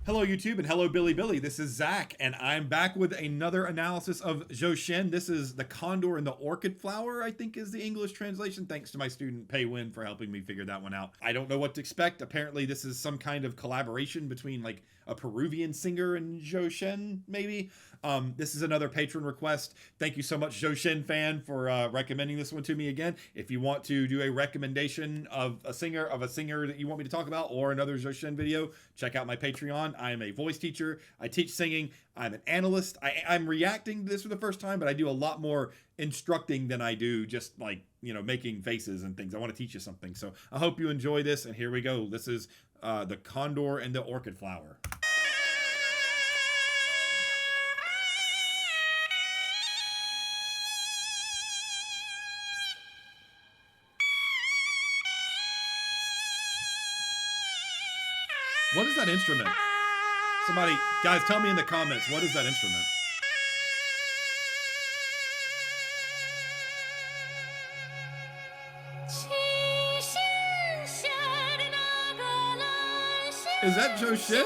Hello YouTube and hello Billy. This is Zach and I'm back with another analysis of Zhou Shen. This is the Condor and the Orchid flower, I think is the English translation. Thanks to my student Pei Win for helping me figure that one out. I don't know what to expect. Apparently this is some kind of collaboration between like a Peruvian singer and Zhou Shen, maybe. This is another patron request. Thank you so much, Zhou Shen fan, for recommending this one to me again. If you want to do a recommendation of a singer that you want me to talk about or another Zhou Shen video, check out my Patreon. I am a voice teacher. I teach singing. I'm an analyst. I'm reacting to this for the first time, but I do a lot more instructing than I do just like, you know, making faces and things. I want to teach you something. So I hope you enjoy this. And here we go. This is the Condor and the Orchid flower. What is that instrument? Somebody, guys, tell me in the comments, what is that instrument? Is that Zhou Shen?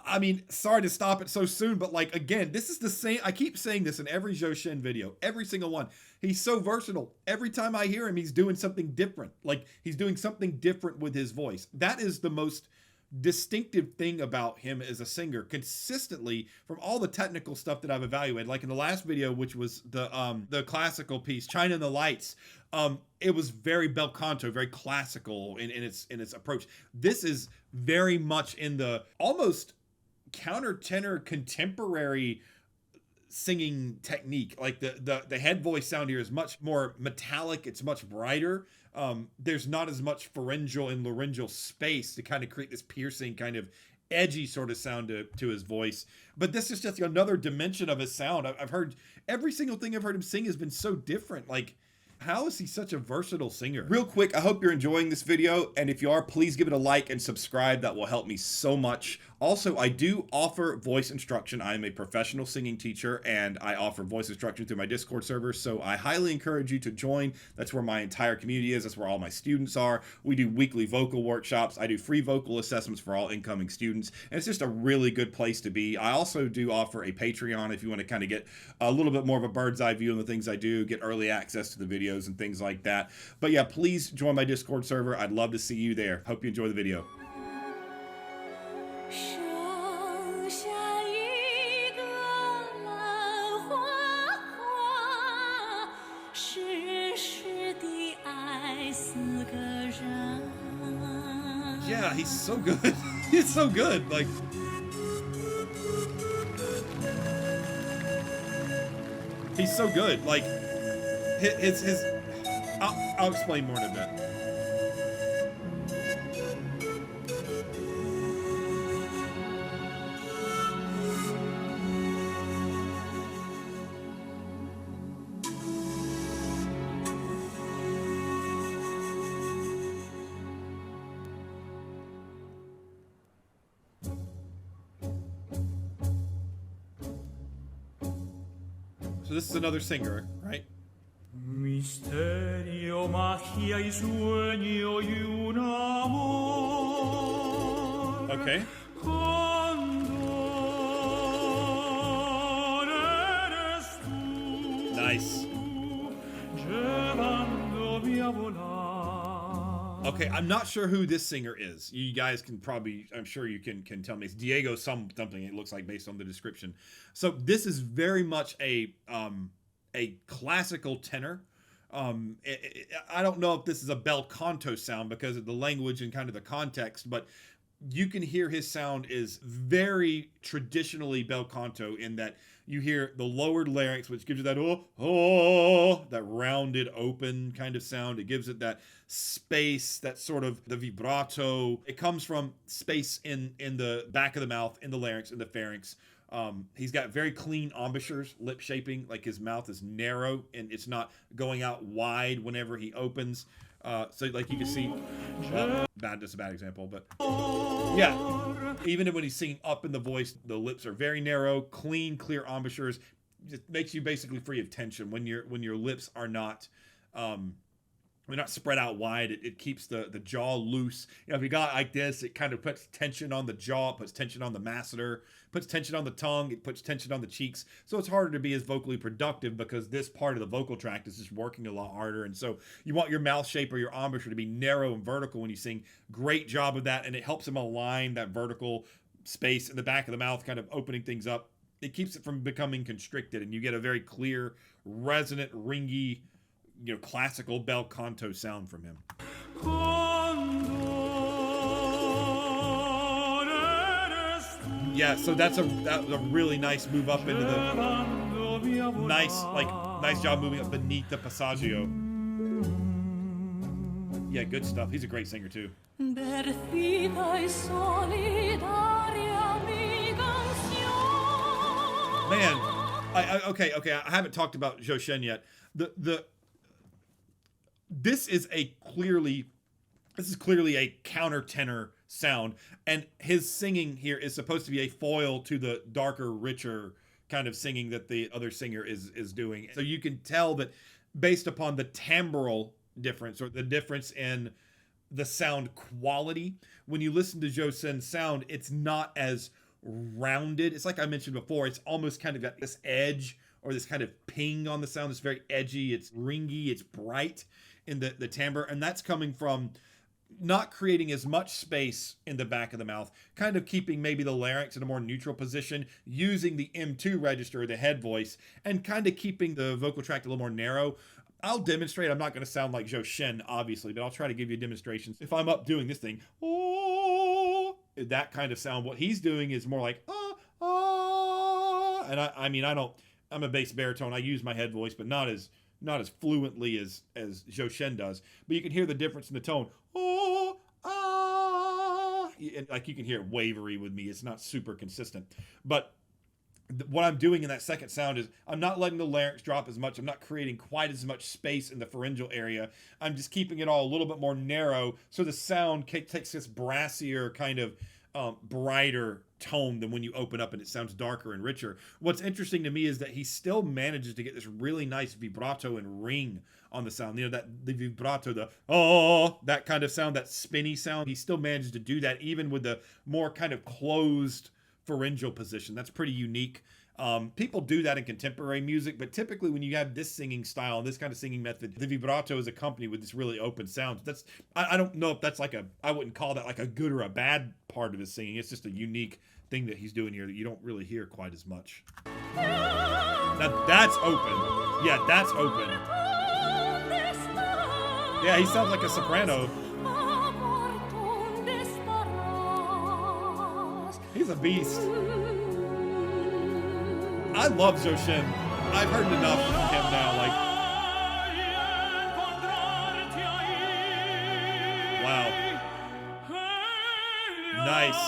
I mean, sorry to stop it so soon, but like, again, this is the same. I keep saying this in every Zhou Shen video, every single one. He's so versatile. Every time I hear him, he's doing something different. Like he's doing something different with his voice. That is the most distinctive thing about him as a singer consistently from all the technical stuff that I've evaluated. Like in the last video, which was the classical piece, Chime and the Lights. It was very bel canto, very classical in its approach. This is very much in the almost counter tenor contemporary singing technique. Like the head voice sound here is much more metallic. It's much brighter. There's not as much pharyngeal and laryngeal space to kind of create this piercing kind of edgy sort of sound to his voice. But this is just another dimension of his sound. I've heard every single thing I've heard him sing has been so different. Like, how is he such a versatile singer? Real quick, I hope you're enjoying this video, and if you are, please give it a like and subscribe. That will help me so much. Also, I do offer voice instruction. I'm a professional singing teacher, and I offer voice instruction through my Discord server, so I highly encourage you to join. That's where my entire community is. That's where all my students are. We do weekly vocal workshops. I do free vocal assessments for all incoming students, and it's just a really good place to be. I also do offer a Patreon if you want to kind of get a little bit more of a bird's eye view on the things I do, get early access to the videos and things like that. But yeah, please join my Discord server. I'd love to see you there. Hope you enjoy the video. Yeah, he's so good. He's so good. Like, he's so good. Like, his I'll explain more in a bit. So this is another singer, right? Misterio, magia y sueño y un amor. Okay. Condor eres tú, Nice. llevándome a volar. Okay, I'm not sure who this singer is. You guys can probably, I'm sure you can tell me. It's Diego something, it looks like, based on the description. So this is very much a classical tenor. I don't know if this is a bel canto sound because of the language and kind of the context, but you can hear his sound is very traditionally bel canto in that you hear the lowered larynx, which gives you that that rounded open kind of sound. It gives it that space, that sort of the vibrato. It comes from space in the back of the mouth, in the larynx, in the pharynx. He's got very clean embouchures, lip shaping, like his mouth is narrow and it's not going out wide whenever he opens. So like you can see, just a bad example, but yeah, even when he's singing up in the voice, the lips are very narrow, clean, clear embouchures. It makes you basically free of tension when your lips are not they're not spread out wide. It keeps the jaw loose. If you got it like this, it kind of puts tension on the jaw, puts tension on the masseter, puts tension on the tongue, it puts tension on the cheeks. So it's harder to be as vocally productive because this part of the vocal tract is just working a lot harder. And so you want your mouth shape or your embouchure to be narrow and vertical when you sing. Great job of that, and it helps them align that vertical space in the back of the mouth, kind of opening things up. It keeps it from becoming constricted, and you get a very clear, resonant, ringy, classical bel canto sound from him. Yeah, so that was a really nice move up into the nice job moving up beneath the passaggio. Yeah, good stuff. He's a great singer too. Man, okay. I haven't talked about Zhou Shen yet. This is clearly a countertenor sound, and his singing here is supposed to be a foil to the darker, richer kind of singing that the other singer is doing. So you can tell that based upon the timbral difference, or the difference in the sound quality, when you listen to Zhou Shen's sound, it's not as rounded. It's like I mentioned before, it's almost kind of got this edge or this kind of ping on the sound. It's very edgy, it's ringy, it's bright in the timbre, and that's coming from not creating as much space in the back of the mouth, kind of keeping maybe the larynx in a more neutral position, using the M2 register, the head voice, and kind of keeping the vocal tract a little more narrow. I'll demonstrate. I'm not going to sound like Zhou Shen, obviously, but I'll try to give you demonstrations. If I'm up doing this thing, oh, that kind of sound, what he's doing is more like, and I'm a bass baritone. I use my head voice, but not as fluently as Zhou Shen does. But you can hear the difference in the tone. And like you can hear it wavery with me. It's not super consistent. But what I'm doing in that second sound is I'm not letting the larynx drop as much. I'm not creating quite as much space in the pharyngeal area. I'm just keeping it all a little bit more narrow, so the sound takes this brassier, kind of brighter tone than when you open up and it sounds darker and richer. What's interesting to me is that he still manages to get this really nice vibrato and ring on the sound. The vibrato, that kind of sound, that spinny sound. He still manages to do that even with the more kind of closed pharyngeal position. That's pretty unique. People do that in contemporary music, but typically when you have this singing style and this kind of singing method, the vibrato is accompanied with this really open sound. I don't know if that's I wouldn't call that like a good or a bad part of his singing. It's just a unique thing that he's doing here that you don't really hear quite as much. Now that's open. Yeah, that's open. Yeah, he sounds like a soprano. He's a beast. I love Zhou Shen. I've heard enough from him now. Wow. Nice.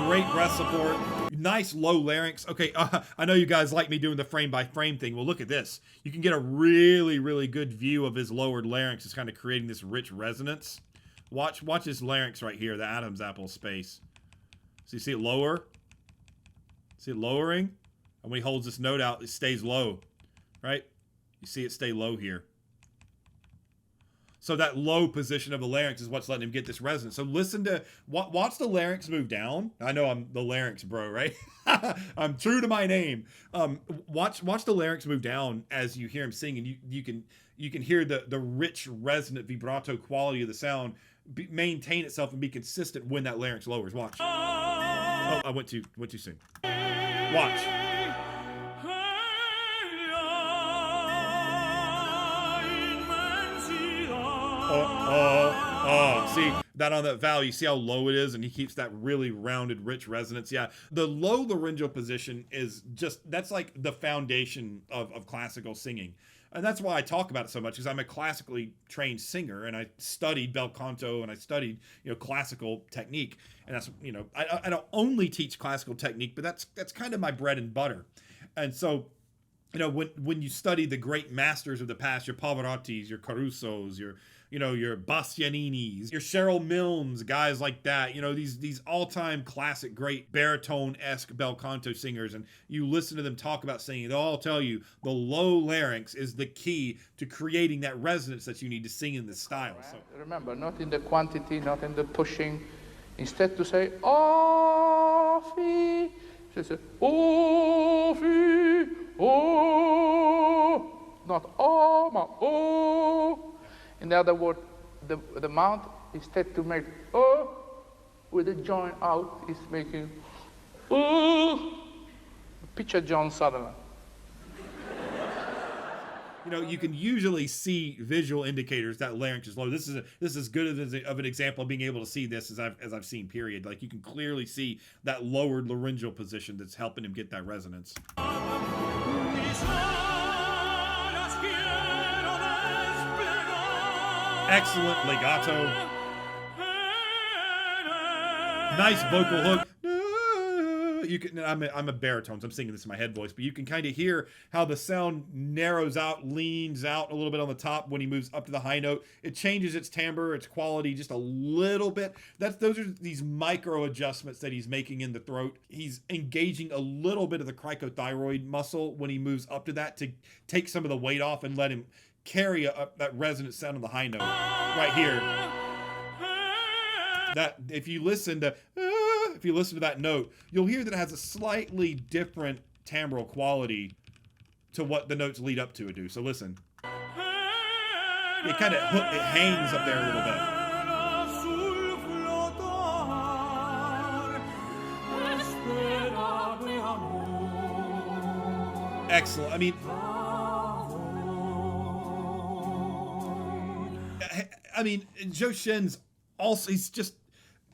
Great breath support. Nice low larynx. Okay, I know you guys like me doing the frame by frame thing. Well, look at this. You can get a really, really good view of his lowered larynx. It's kind of creating this rich resonance. Watch his larynx right here, the Adam's apple space. So you see it lower? See it lowering? And when he holds this note out, it stays low, right? You see it stay low here. So that low position of the larynx is what's letting him get this resonance. So listen to, watch the larynx move down. I know I'm the larynx bro, right? I'm true to my name. Watch the larynx move down as you hear him sing, and you can hear the rich, resonant vibrato quality of the sound maintain itself and be consistent when that larynx lowers. Watch. Oh, I went too soon. Watch. See that on that vowel, you see how low it is, and he keeps that really rounded, rich resonance. Yeah, the low laryngeal position is that's like the foundation of classical singing. And that's why I talk about it so much, because I'm a classically trained singer, and I studied bel canto, and I studied, classical technique. And that's, I don't only teach classical technique, but that's kind of my bread and butter. And so, when you study the great masters of the past, your Pavarottis, your Carusos, your your Bastianinis, your Cheryl Milnes, guys like that, these all-time classic great baritone-esque bel canto singers, and you listen to them talk about singing, they'll all tell you the low larynx is the key to creating that resonance that you need to sing in this style. So remember, not in the quantity, not in the pushing. Instead to say, oh, fi, say, oh, fi, oh, not oh, but oh. In the other word, the mouth, instead to make oh, with the joint out, is making oh. Picture John Sutherland. You can usually see visual indicators that larynx is low. This is as good of an example of being able to see this as I've seen. Period. Like, you can clearly see that lowered laryngeal position that's helping him get that resonance. Excellent legato. Nice vocal hook. You can. I'm a baritone, so I'm singing this in my head voice, but you can kind of hear how the sound narrows out, leans out a little bit on the top when he moves up to the high note. It changes its timbre, its quality just a little bit. Those are these micro adjustments that he's making in the throat. He's engaging a little bit of the cricothyroid muscle when he moves up to that to take some of the weight off and let him carry that resonant sound on the high note right here. That if you listen to that note, you'll hear that it has a slightly different timbral quality to what the notes lead up to it do. So listen. It kind of hangs up there a little bit. Excellent. I mean, Zhou Shen's also, he's just,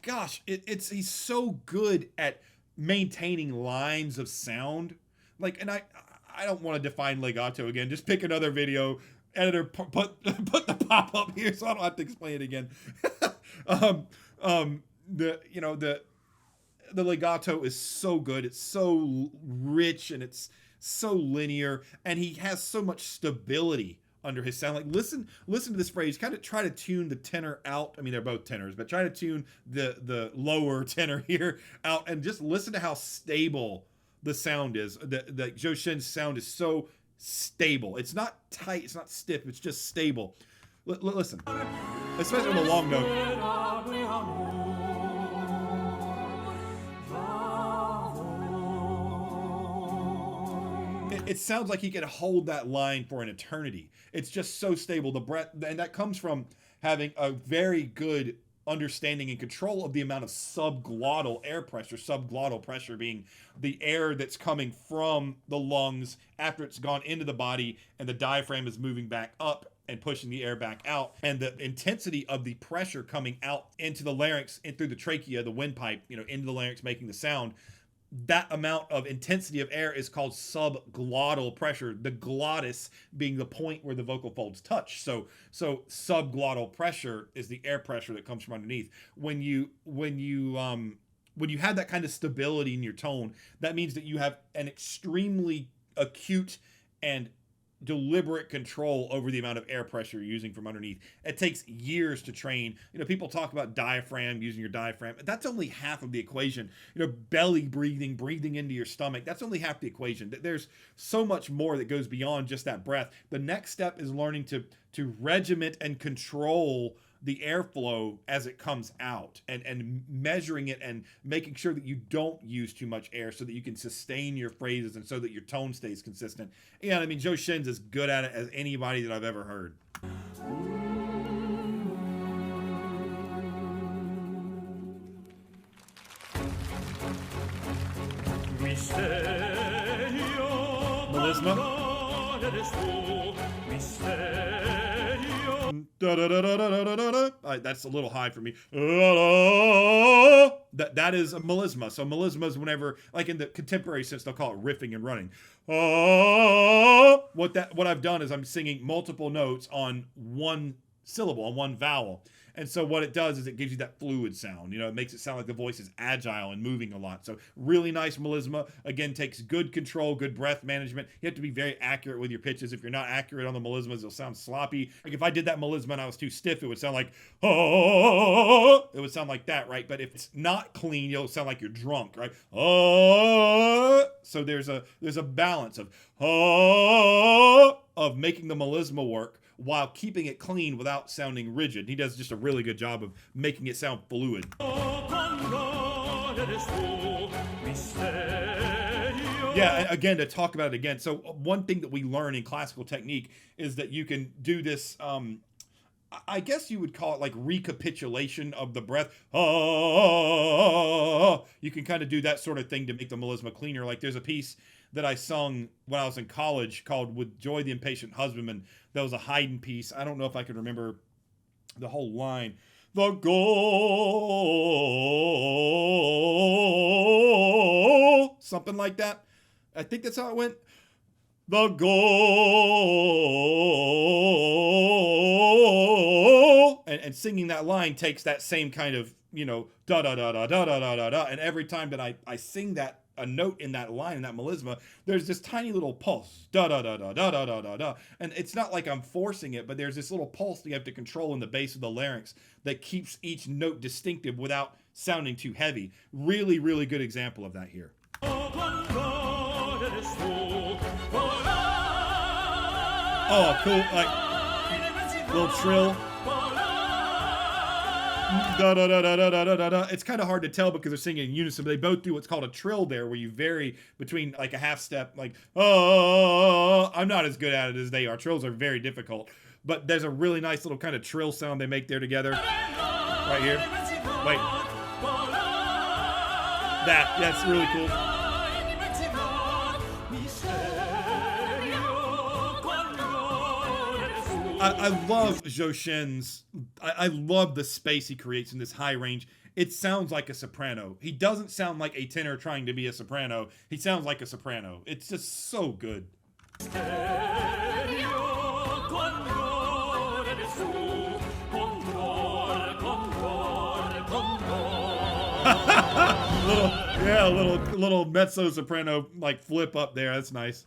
gosh, he's so good at maintaining lines of sound. Like, and I don't want to define legato again. Just pick another video. Editor, put the pop up here so I don't have to explain it again. The legato is so good. It's so rich and it's so linear, and he has so much stability under his sound. Like, listen to this phrase. Kind of try to tune the tenor out. I mean, they're both tenors, but try to tune the lower tenor here out, and just listen to how stable the sound is. The Zhou Shen's sound is so stable. It's not tight. It's not stiff. It's just stable. Listen, especially on the long note. It sounds like he could hold that line for an eternity. It's just so stable. The breath, and that comes from having a very good understanding and control of the amount of subglottal air pressure. Subglottal pressure being the air that's coming from the lungs after it's gone into the body, and the diaphragm is moving back up and pushing the air back out, and the intensity of the pressure coming out into the larynx and through the trachea, the windpipe, into the larynx, making the sound. That amount of intensity of air is called subglottal pressure, the glottis being the point where the vocal folds touch. So subglottal pressure is the air pressure that comes from underneath. When you have that kind of stability in your tone, that means that you have an extremely acute and deliberate control over the amount of air pressure you're using from underneath. It takes years to train. People talk about diaphragm, using your diaphragm. That's only half of the equation. Belly breathing into your stomach. That's only half the equation. There's so much more that goes beyond just that breath. The next step is learning to regiment and control the airflow as it comes out, and measuring it and making sure that you don't use too much air so that you can sustain your phrases and so that your tone stays consistent. And Zhou Shen's as good at it as anybody that I've ever heard. Melisma. That's a little high for me. That is a melisma. So melisma is whenever, like in the contemporary sense, they'll call it riffing and running. What I've done is I'm singing multiple notes on one syllable, on one vowel. And so what it does is it gives you that fluid sound. You know, it makes it sound like the voice is agile and moving a lot. So really nice melisma. Again, takes good control, good breath management. You have to be very accurate with your pitches. If you're not accurate on the melismas, it'll sound sloppy. Like if I did that melisma and I was too stiff, it would sound like, oh, it would sound like that, right? But if it's not clean, you'll sound like you're drunk, right? Oh, so there's a balance of making the melisma work while keeping it clean without sounding rigid. He does just a really good job of making it sound fluid. Yeah, and again, to talk about it again. So one thing that we learn in classical technique is that you can do this, I guess you would call it like recapitulation of the breath. You can kind of do that sort of thing to make the melisma cleaner. Like there's a piece that I sung when I was in college called With Joy the Impatient Husbandman. That was a Haydn piece. I don't know if I can remember the whole line. The goal, something like that. I think that's how it went. The goal, and singing that line takes that same kind of, you know, da da da da da da da da da. And every time that I sing that a note in that line in that melisma, there's this tiny little pulse, da da da da da da da da da. And it's not like I'm forcing it, but there's this little pulse that you have to control in the base of the larynx that keeps each note distinctive without sounding too heavy. Really, really good example of that here. Oh, cool! Like little trill. Da, da, da, da, da, da, da, da. It's kind of hard to tell because they're singing in unison, but they both do what's called a trill there, where you vary between like a half step, like, oh, I'm not as good at it as they are. Trills are very difficult, but there's a really nice little kind of trill sound they make there together. Right here. Wait. That's really cool. I love Zhou Shen's, I love the space he creates in this high range. It sounds like a soprano. He doesn't sound like a tenor trying to be a soprano. He sounds like a soprano. It's just so good. little mezzo soprano like flip up there. That's nice.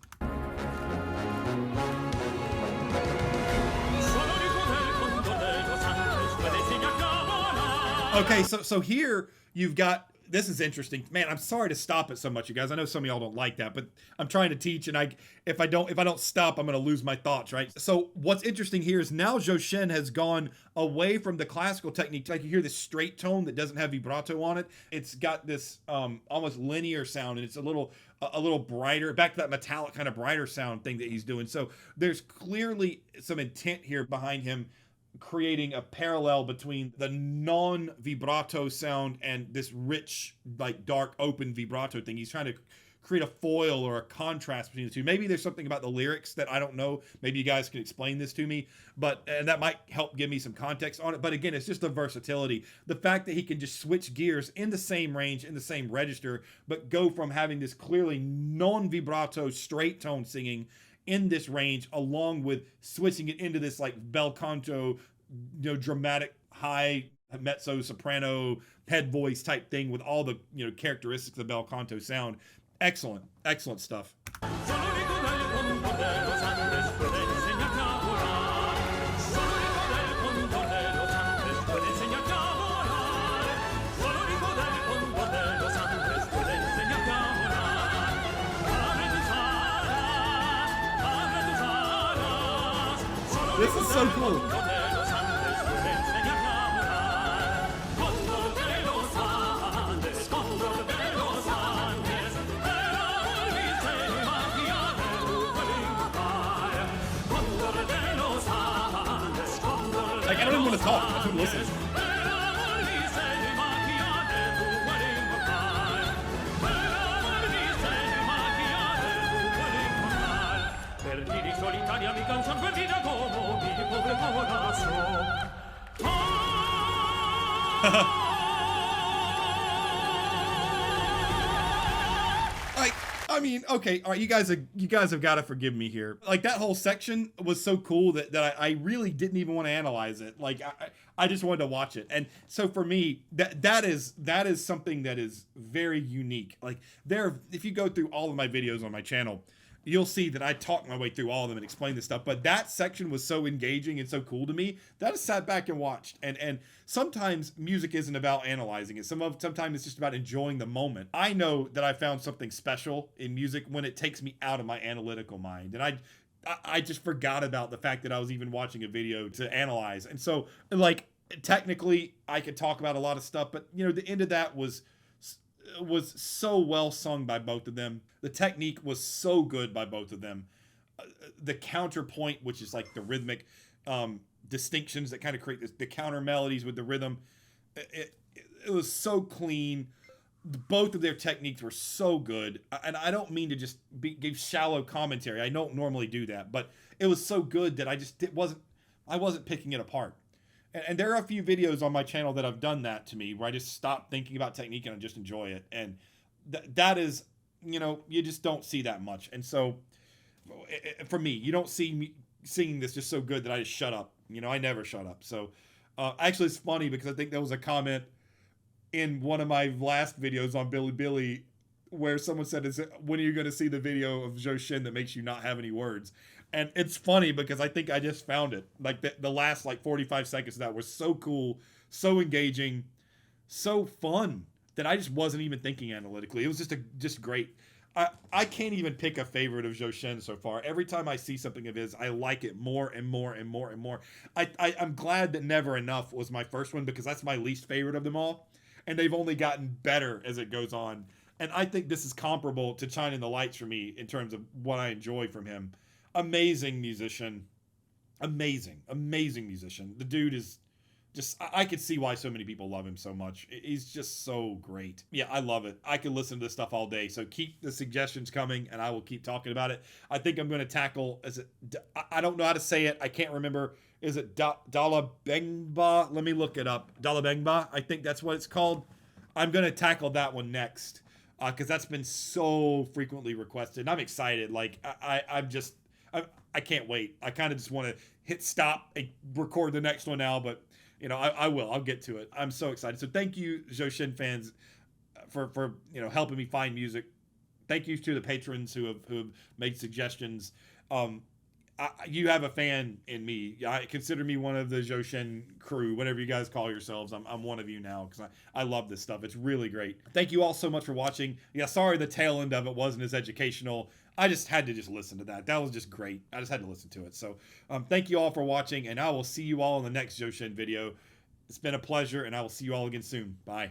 Okay, so here you've got, this is interesting. Man, I'm sorry to stop it so much, you guys. I know some of y'all don't like that, but I'm trying to teach, and if I don't stop, I'm going to lose my thoughts, right? So what's interesting here is now Zhou Shen has gone away from the classical technique. Like you hear this straight tone that doesn't have vibrato on it. It's got this almost linear sound, and it's a little brighter, back to that metallic kind of brighter sound thing that he's doing. So there's clearly some intent here behind him creating a parallel between the non-vibrato sound and this rich, like dark, open vibrato thing. He's trying to create a foil or a contrast between the two. Maybe there's something about the lyrics that I don't know. Maybe you guys can explain this to me, and that might help give me some context on it. But again, it's just the versatility. The fact that he can just switch gears in the same range, in the same register, but go from having this clearly non-vibrato straight tone singing in this range, along with switching it into this like bel canto, dramatic high mezzo soprano head voice type thing with all the characteristics of bel canto sound. Excellent stuff. This is so cool. Like, I don't even want to talk. I couldn't listen. mean, okay, all right, you guys have got to forgive me here. Like that whole section was so cool that I really didn't even want to analyze it. Like I just wanted to watch it. And so for me, that is something that is very unique. Like if you go through all of my videos on my channel, you'll see that I talk my way through all of them and explain this stuff. But that section was so engaging and so cool to me that I just sat back and watched. And sometimes music isn't about analyzing it. Sometimes it's just about enjoying the moment. I know that I found something special in music when it takes me out of my analytical mind. And I just forgot about the fact that I was even watching a video to analyze. And so, like, technically, I could talk about a lot of stuff, but, you know, the end of that was so well sung by both of them. The technique was so good by both of them. The counterpoint, which is like the rhythmic distinctions that kind of create the counter melodies with the rhythm, it was so clean. Both of their techniques were so good, and I don't mean to just give shallow commentary. I don't normally do that, but it was so good that I wasn't picking it apart. And there are a few videos on my channel that have done that to me, where I just stop thinking about technique and I just enjoy it. And that is, you know, you just don't see that much. And so for me, you don't see me singing this just so good that I just shut up. You know, I never shut up. So actually, it's funny because I think there was a comment in one of my last videos on Billy where someone said, when are you going to see the video of Zhou Shen that makes you not have any words? And it's funny because I think I just found it. Like the last like 45 seconds of that was so cool, so engaging, so fun that I just wasn't even thinking analytically. It was just great. I can't even pick a favorite of Zhou Shen so far. Every time I see something of his, I like it more and more and more and more. I'm glad that Never Enough was my first one because that's my least favorite of them all. And they've only gotten better as it goes on. And I think this is comparable to Chime in the Lights for me in terms of what I enjoy from him. Amazing musician. Amazing musician. The dude is just, I could see why so many people love him so much. He's just so great. Yeah, I love it. I could listen to this stuff all day. So keep the suggestions coming and I will keep talking about it. I think I'm going to tackle, I don't know how to say it. I can't remember. Is it Dalabengba? Let me look it up. Dalabengba. I think that's what it's called. I'm going to tackle that one next because that's been so frequently requested. And I'm excited. Like, I can't wait. I kind of just want to hit stop and record the next one now, but you know, I will. I'll get to it. I'm so excited. So thank you, Zhou Shen fans, for you know, helping me find music. Thank you to the patrons who have made suggestions. You have a fan in me. I consider me one of the Zhou Shen crew, whatever you guys call yourselves. I'm one of you now because I love this stuff. It's really great. Thank you all so much for watching. Yeah, sorry the tail end of it wasn't as educational. I just had to listen to that. That was just great. I just had to listen to it. So thank you all for watching, and I will see you all in the next Zhou Shen video. It's been a pleasure, and I will see you all again soon. Bye.